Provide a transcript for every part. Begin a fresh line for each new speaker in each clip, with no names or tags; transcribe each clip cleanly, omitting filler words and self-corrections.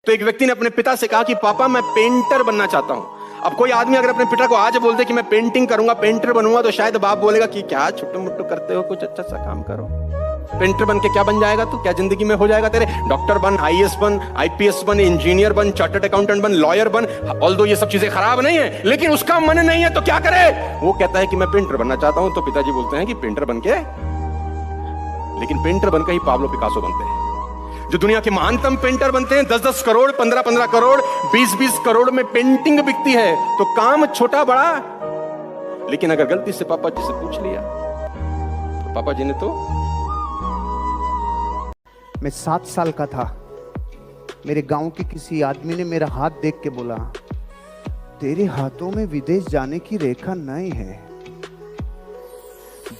तो एक व्यक्ति ने अपने पिता से कहा कि पापा मैं पेंटर बनना चाहता हूं। अब कोई आदमी अगर अपने पिता को आज बोल दे कि मैं पेंटिंग करूंगा, पेंटर बनूंगा, तो शायद बाप बोलेगा कि क्या छुट्टू मुट्टू करते हो, कुछ अच्छा सा काम करो। पेंटर बन के क्या बन जाएगा तू? क्या जिंदगी में हो जाएगा तेरे? डॉक्टर बन, आईएएस बन, आईपीएस बन, इंजीनियर बन, चार्टर्ड अकाउंटेंट बन, लॉयर बन। ऑल्दो ये सब चीजें खराब नहीं है, लेकिन उसका मन नहीं है तो क्या करे? वो कहता है कि मैं पेंटर बनना चाहता हूं। तो पिताजी बोलते हैं कि पेंटर बन के, लेकिन पेंटर बनकर ही पाब्लो पिकासो बनते हैं। जो दुनिया के महानतम पेंटर बनते हैं, 10-10 करोड़, 15-15 करोड़, 20-20 करोड़ में पेंटिंग बिकती है। तो काम छोटा बड़ा, लेकिन अगर गलती से पापा जी से पूछ लिया तो पापा जी ने तो।
मैं 7 साल का था, मेरे गांव के किसी आदमी ने मेरा हाथ देख के बोला, तेरे हाथों में विदेश जाने की रेखा नहीं है।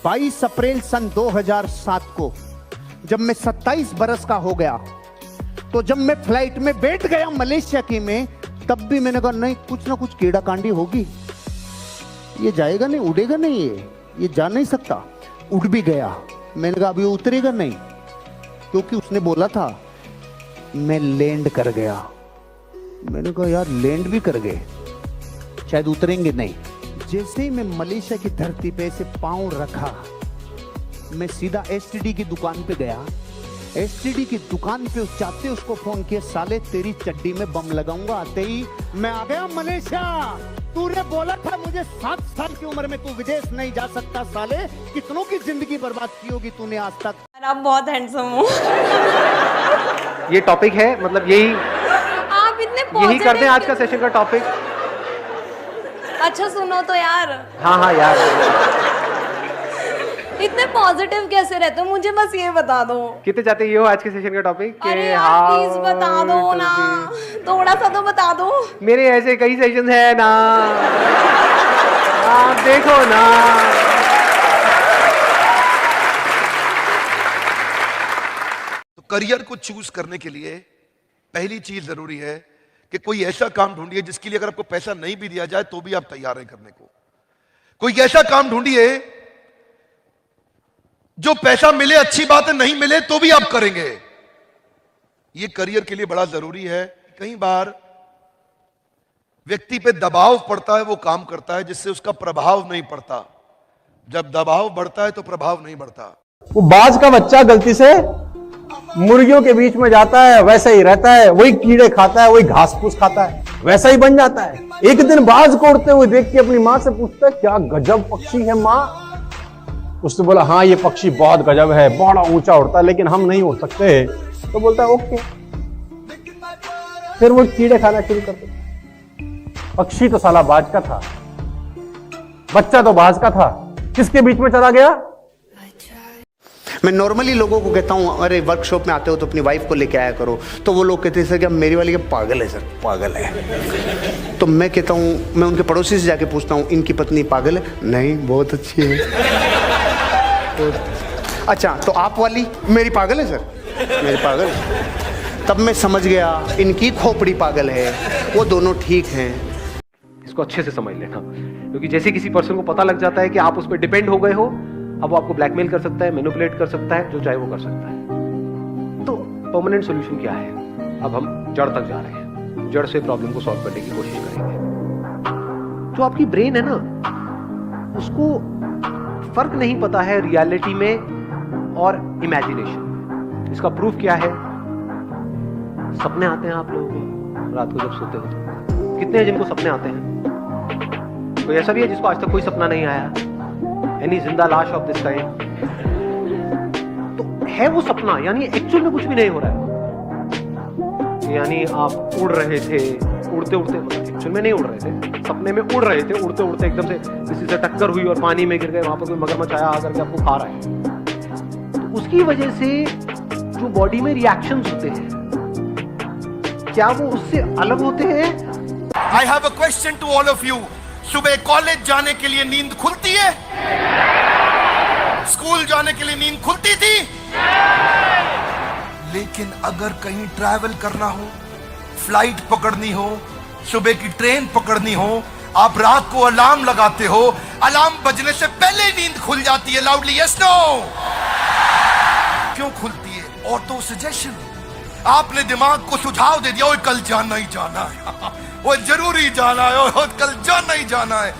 22 अप्रैल सन 2007 को जब मैं 27 बरस का हो गया, तो जब मैं फ्लाइट में बैठ गया मलेशिया की में, तब भी मैंने कहा नहीं, कुछ ना कुछ कीड़ा कांडी होगी, ये जाएगा नहीं, उड़ेगा नहीं, ये जा नहीं सकता। उड़ भी गया, मैंने कहा अभी उतरेगा नहीं, क्योंकि उसने बोला था। मैं लैंड कर गया, मैंने कहा यार लैंड भी कर गए, शायद उतरेंगे नहीं। जैसे ही मैं मलेशिया की धरती पे से पांव रखा, मैं सीधा एसटीडी की दुकान पे गया। एसटीडी की दुकान पे जाते उसको फोन किया, साले तेरी चड्डी में बम लगाऊंगा। आते ही मैं आ गया मलेशिया। तूने बोला था मुझे 7 साल की उम्र में तू विदेश नहीं जा सकता, साले कितनों की जिंदगी बर्बाद की होगी तूने आज तक।
आप बहुत हैंडसम हो।
ये टॉपिक है, मतलब यही
आप इतने
यही कर दें आज का सेशन का टॉपिक।
अच्छा सुनो तो यार।
हाँ यार,
इतने पॉजिटिव कैसे रहते हो, मुझे बस ये बता दो।
कितने चाहते ये हो आज के सेशन का टॉपिक?
अरे यार प्लीज बता दो ना, थोड़ा सा तो बता दो।
मेरे ऐसे कई सेशन है ना, आप देखो ना।
तो करियर को चूज करने के लिए पहली चीज जरूरी है कि कोई ऐसा काम ढूंढिए जिसके लिए अगर आपको पैसा नहीं भी दिया जाए तो भी आप तैयार हैं करने को। कोई ऐसा काम ढूंढिए जो पैसा मिले अच्छी बात है, नहीं मिले तो भी आप करेंगे। यह करियर के लिए बड़ा जरूरी है। कई बार व्यक्ति पे दबाव पड़ता है, वो काम करता है जिससे उसका प्रभाव नहीं पड़ता। जब दबाव बढ़ता है तो प्रभाव नहीं बढ़ता।
वो बाज का बच्चा गलती से मुर्गियों के बीच में जाता है, वैसा ही रहता है, वही कीड़े खाता है, वही घास फूस खाता है, वैसा ही बन जाता है। एक दिन बाज को उड़ते हुए देख के अपनी मां से पूछता है, क्या गजब पक्षी है मां। उसने बोला, हाँ ये पक्षी बहुत गजब है, बड़ा ऊंचा उड़ता है, लेकिन हम नहीं उड़ सकते। तो बोलता है ओके। फिर वो कीड़े खाना शुरू करते। पक्षी तो साला बाज का था, बच्चा तो बाज का था, किसके बीच में चला गया?
मैं नॉर्मली लोगों को कहता हूँ, अरे वर्कशॉप में आते हो तो अपनी वाइफ को लेके आया करो, तो वो लोग कहते हैं सर क्या मेरी वाली क्या पागल है? सर पागल है। तो मैं कहता हूँ, मैं उनके पड़ोसी से जाके पूछता हूँ, इनकी पत्नी पागल है? नहीं, बहुत अच्छी है। अच्छा तो आप वाली मेरी पागल है? सर मेरी पागल है। तब मैं समझ गया इनकी खोपड़ी पागल है, वो दोनों ठीक हैं।
इसको अच्छे से समझ लेना, क्योंकि जैसे किसी पर्सन को पता लग जाता है कि आप उस पर डिपेंड हो गए हो, अब वो आपको ब्लैकमेल कर सकता है, मैनिपुलेट कर सकता है, जो चाहे वो कर सकता है। तो परमानेंट सॉल्यूशन क्या है? अब हम जड़ तक जा रहे हैं, जड़ से प्रॉब्लम को सॉल्व करने की कोशिश करेंगे। जो आपकी ब्रेन है ना, उसको फर्क नहीं पता है रियलिटी में और इमेजिनेशन। इसका प्रूफ क्या है? सपने आते हैं आप लोगों को रात को जब सोते हो तो? कितने हैं जिनको सपने आते हैं? कोई ऐसा भी है जिसको आज तक कोई सपना नहीं आया? एनी जिंदा लाश ऑफ दिस टाइम? तो है वो सपना, यानी एक्चुअल में कुछ भी नहीं हो रहा है। यानी आप उड़ रहे थे, उड़ते उड़ते, मतलब एक्चुअल में नहीं उड़ रहे थे, सपने में उड़ रहे थे, उड़ते उड़ते एकदम से किसी से टक्कर हुई और पानी में गिर गए, वहां पर कोई मगरमच्छ आया आकर के आपको खा रहा है। तो उसकी वजह से जो बॉडी में रिएक्शंस होते हैं, क्या वो उससे अलग होते हैं?
I have a question to all of you. सुबह कॉलेज जाने के लिए नींद खुलती है? स्कूल जाने के लिए नींद खुलती थी? लेकिन अगर कहीं ट्रैवल करना हो, फ्लाइट पकड़नी हो, सुबह की ट्रेन पकड़नी हो, आप रात को अलार्म लगाते हो, अलार्म बजने से पहले नींद खुल जाती है। Loudly yes no? क्यों खुलती है? Auto suggestion. आपने दिमाग को सुझाव दे दिया, ओए कल जाना ही जाना है, वो जरूरी जाना है, ओए कल जाना ही जाना है।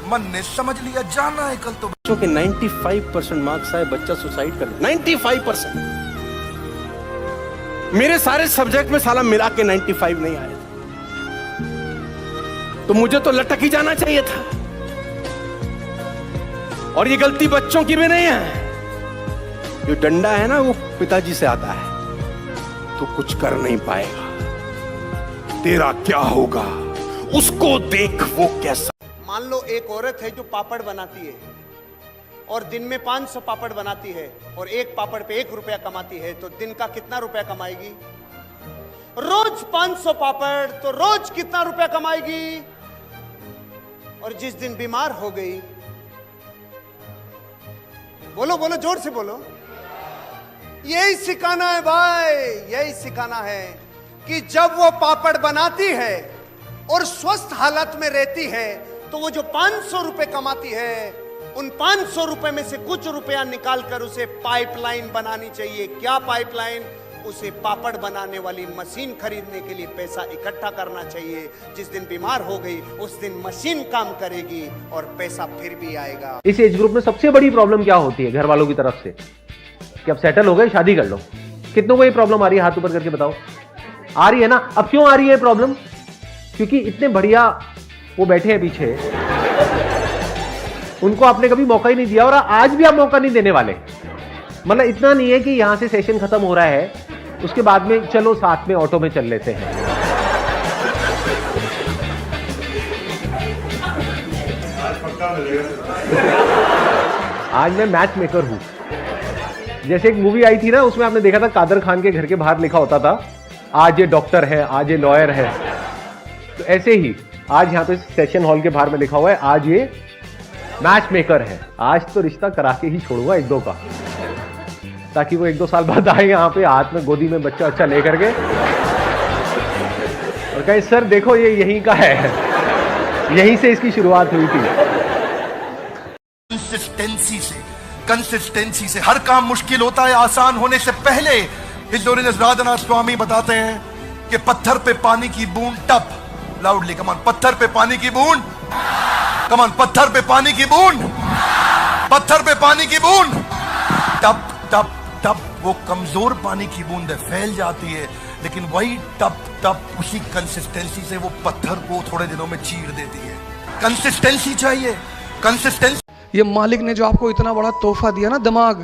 मन ने समझ लिया जाना है कल तो।
बच्चों के 95% मार्क्स आए, बच्चा सुसाइड कर ले। 95%। मेरे सारे सब्जेक्ट में साला मिला के 95 नहीं आए, तो मुझे तो लटक ही जाना चाहिए था। और ये गलती बच्चों की भी नहीं है। जो डंडा है ना वो पिताजी से आता है। तो कुछ कर नहीं पाएगा, तेरा क्या होगा उसको देख, वो कैसा।
मान लो एक औरत है जो पापड़ बनाती है और दिन में 500 पापड़ बनाती है और एक पापड़ पे 1 रुपया कमाती है, तो दिन का कितना रुपया कमाएगी? रोज 500 पापड़, तो रोज कितना रुपया कमाएगी? और जिस दिन बीमार हो गई, बोलो बोलो, जोर से बोलो, यही सिखाना है भाई, यही सिखाना है कि जब वो पापड़ बनाती है और स्वस्थ हालत में रहती है, तो वो जो 500 रुपए कमाती है, उन 500 रुपए में से कुछ रुपया निकालकर उसे पाइपलाइन बनानी चाहिए। क्या पाइपलाइन? उसे पापड़ बनाने वाली मशीन खरीदने के लिए पैसा इकट्ठा करना चाहिए। जिस दिन बीमार हो गई उस दिन मशीन काम करेगी और पैसा फिर भी आएगा।
इस एज ग्रुप में सबसे बड़ी प्रॉब्लम क्या होती है घर वालों की तरफ से? कि अब सेटल हो गए, शादी कर लो। कितनों को ये प्रॉब्लम आ रही है? हाथ ऊपर करके बताओ। आ रही है ना? अब क्यों आ रही है प्रॉब्लम? क्योंकि इतने बढ़िया वो बैठे हैं पीछे, उनको आपने कभी मौका ही नहीं दिया और आज भी आप मौका नहीं देने वाले। मतलब इतना नहीं है कि यहां से सेशन खत्म हो रहा है, उसके बाद में चलो साथ में ऑटो में चल लेते हैं। आज मैं मैच मेकर हूं। जैसे एक मूवी आई थी ना, उसमें आपने देखा था कादर खान के घर के बाहर लिखा होता था, आज ये डॉक्टर है, आज ये लॉयर है। तो ऐसे ही आज यहाँ पे सेशन हॉल के बाहर में लिखा हुआ है, आज ये मैच मेकर है। आज तो रिश्ता करा के ही छोड़ूंगा 1-2 का, ताकि वो 1-2 साल बाद आए यहाँ पे हाथ में गोदी में बच्चा अच्छा लेकर के और कहे सर देखो ये यहीं का है, यहीं से इसकी शुरुआत हुई थी।
कंसिस्टेंसी से हर काम मुश्किल होता है आसान होने से पहले। हिंदोलिनस राधानाथ स्वामी बताते हैं कि पत्थर पे पानी की बूंद टप, लाउडली कमान, पत्थर पे पानी की बूंद, कमान, पत्थर पे पानी की बूंद, पत्थर पे पानी की बूंद, टप टप टप, वो कमजोर पानी की बूंद फैल जाती है, लेकिन वही टप टप उसी कंसिस्टेंसी से वो पत्थर को थोड़े दिनों में चीर देती है। कंसिस्टेंसी चाहिए, कंसिस्टेंसी।
ये मालिक ने जो आपको इतना बड़ा तोहफा दिया ना, दिमाग।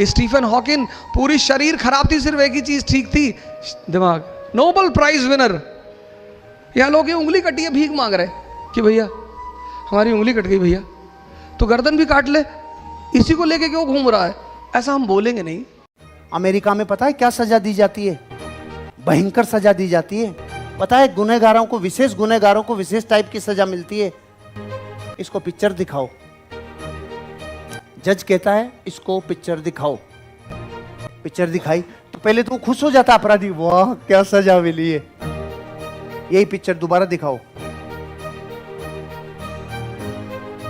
स्टीफन हॉकिंग, पूरी शरीर खराब थी, सिर्फ एक ही चीज ठीक थी, दिमाग। Nobel prize winner. यहाँ लोग ये उंगली कटी है, भीख मांग रहे कि भैया हमारी उंगली कट गई भैया, तो गर्दन भी काट ले, इसी को लेके क्यों घूम रहा है? ऐसा हम बोलेंगे नहीं।
अमेरिका में पता है क्या सजा दी जाती है? भयंकर सजा दी जाती है। पता है गुनहगारों को, विशेष गुनहगारों को विशेष टाइप की सजा मिलती है। इसको पिक्चर दिखाओ। जज कहता है इसको पिक्चर दिखाओ। पिक्चर दिखाई तो पहले तो खुश हो जाता अपराधी, वाह क्या सजा मिली है। यही पिक्चर दोबारा दिखाओ,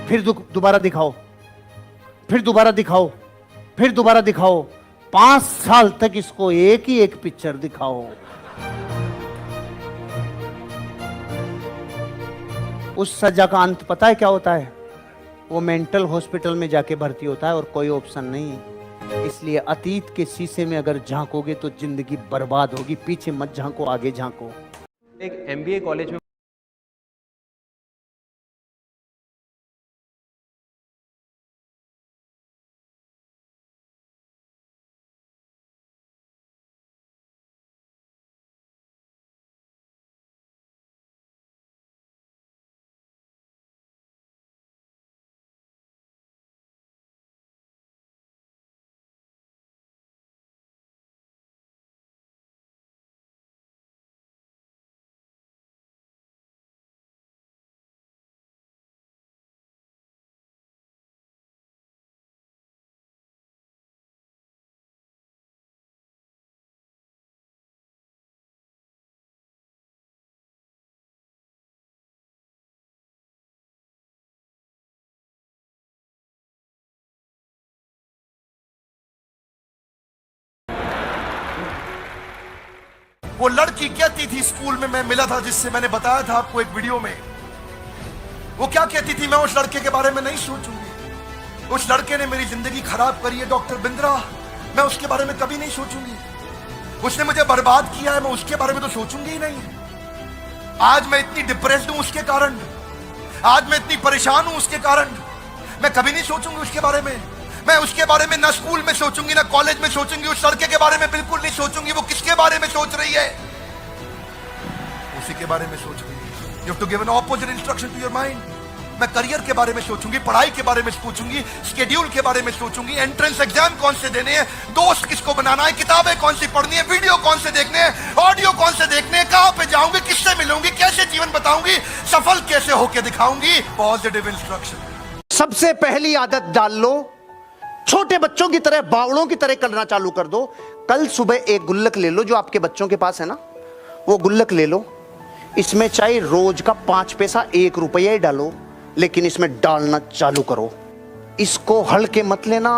फिर दोबारा दिखाओ, फिर दोबारा दिखाओ, फिर दोबारा दिखाओ। 5 साल तक इसको एक ही एक पिक्चर दिखाओ। उस सजा का अंत पता है क्या होता है? वो मेंटल हॉस्पिटल में जाके भर्ती होता है और कोई ऑप्शन नहीं है। इसलिए अतीत के शीशे में अगर झांकोगे तो जिंदगी बर्बाद होगी। पीछे मत झांको, आगे झांको।
एक MBA कॉलेज में
वो लड़की कहती थी, स्कूल में मैं मिला था जिससे मैंने बताया था आपको एक वीडियो में, वो क्या कहती थी, मैं उस लड़के के बारे में नहीं सोचूंगी, उस लड़के ने मेरी जिंदगी खराब करी है डॉक्टर बिंद्रा, मैं उसके बारे में कभी नहीं सोचूंगी, उसने मुझे बर्बाद किया है, मैं उसके बारे में तो सोचूंगी ही नहीं। आज मैं इतनी डिप्रेस्ड हूं उसके कारण, आज मैं इतनी परेशान हूं उसके कारण, मैं कभी नहीं सोचूंगी उसके बारे में। मैं उसके बारे में ना स्कूल में सोचूंगी ना कॉलेज में सोचूंगी, उस लड़के के बारे में बिल्कुल नहीं सोचूंगी। वो किसके बारे में सोच रही है? उसी के बारे में सोच रही है। You have to give an opposite instruction to your mind. मैं करियर के बारे में सोचूंगी, पढ़ाई के बारे में सोचूंगी, शेड्यूल के बारे में सोचूंगी, एंट्रेंस एग्जाम कौन से देने हैं, दोस्त किसको बनाना है, किताबें कौन सी पढ़नी है, वीडियो कौन से देखने हैं, ऑडियो कौन से देखने हैं, कहां पे जाऊंगी, किससे मिलूंगी, कैसे जीवन बताऊंगी, सफल कैसे होकर दिखाऊंगी। Positive instruction.
सबसे पहली आदत डाल लो, छोटे बच्चों की तरह, बावड़ों की तरह करना चालू कर दो। कल सुबह एक गुल्लक ले लो जो आपके बच्चों के पास है ना, वो गुल्लक ले लो, इसमें चाहे रोज का 5 पैसा 1 रुपया ही डालो, लेकिन इसमें डालना चालू करो। इसको हल्के मत लेना,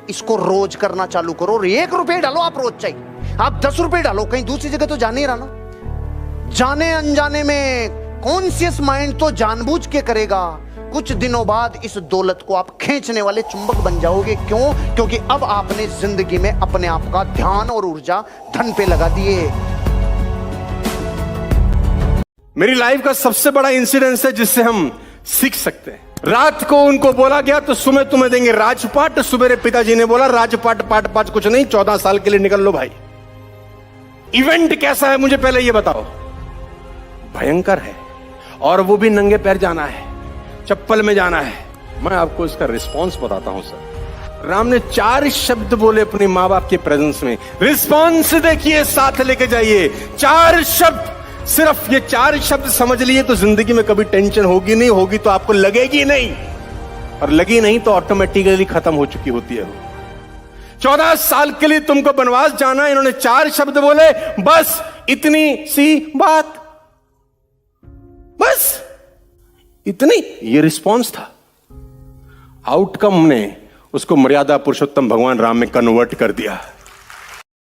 इसको रोज करना चालू करो। 1 रुपये डालो आप रोज, चाहिए आप 10 रुपये डालो, कहीं दूसरी जगह तो जाने ही रहा ना। जाने अनजाने में कॉन्शियस माइंड तो जानबूझ के करेगा। कुछ दिनों बाद इस दौलत को आप खींचने वाले चुंबक बन जाओगे। क्यों? क्योंकि अब आपने जिंदगी में अपने आप का ध्यान और ऊर्जा धन पे लगा दिए।
मेरी लाइफ का सबसे बड़ा इंसिडेंस है जिससे हम सीख सकते हैं। रात को उनको बोला गया तो सुबह तुम्हें देंगे राजपाट। सुबह पिताजी ने बोला राजपाट पाट पाट कुछ नहीं, 14 साल के लिए निकल लो भाई। इवेंट कैसा है मुझे पहले ये बताओ। भयंकर है, और वो भी नंगे पैर जाना है, चप्पल में जाना है। मैं आपको इसका रिस्पॉन्स बताता हूं सर। राम ने 4 शब्द बोले अपने मां बाप के प्रेजेंस में। रिस्पॉन्स देखिए, साथ लेके जाइए। 4 शब्द, सिर्फ ये 4 शब्द समझ लिए तो जिंदगी में कभी टेंशन होगी नहीं, होगी तो आपको लगेगी नहीं, और लगी नहीं तो ऑटोमेटिकली खत्म हो चुकी होती है। 14 साल के लिए तुमको वनवास जाना है, इन्होंने 4 शब्द बोले, बस इतनी सी बात, बस इतनी। ये रिस्पॉन्स था। आउटकम ने उसको मर्यादा पुरुषोत्तम भगवान राम में कन्वर्ट कर दिया।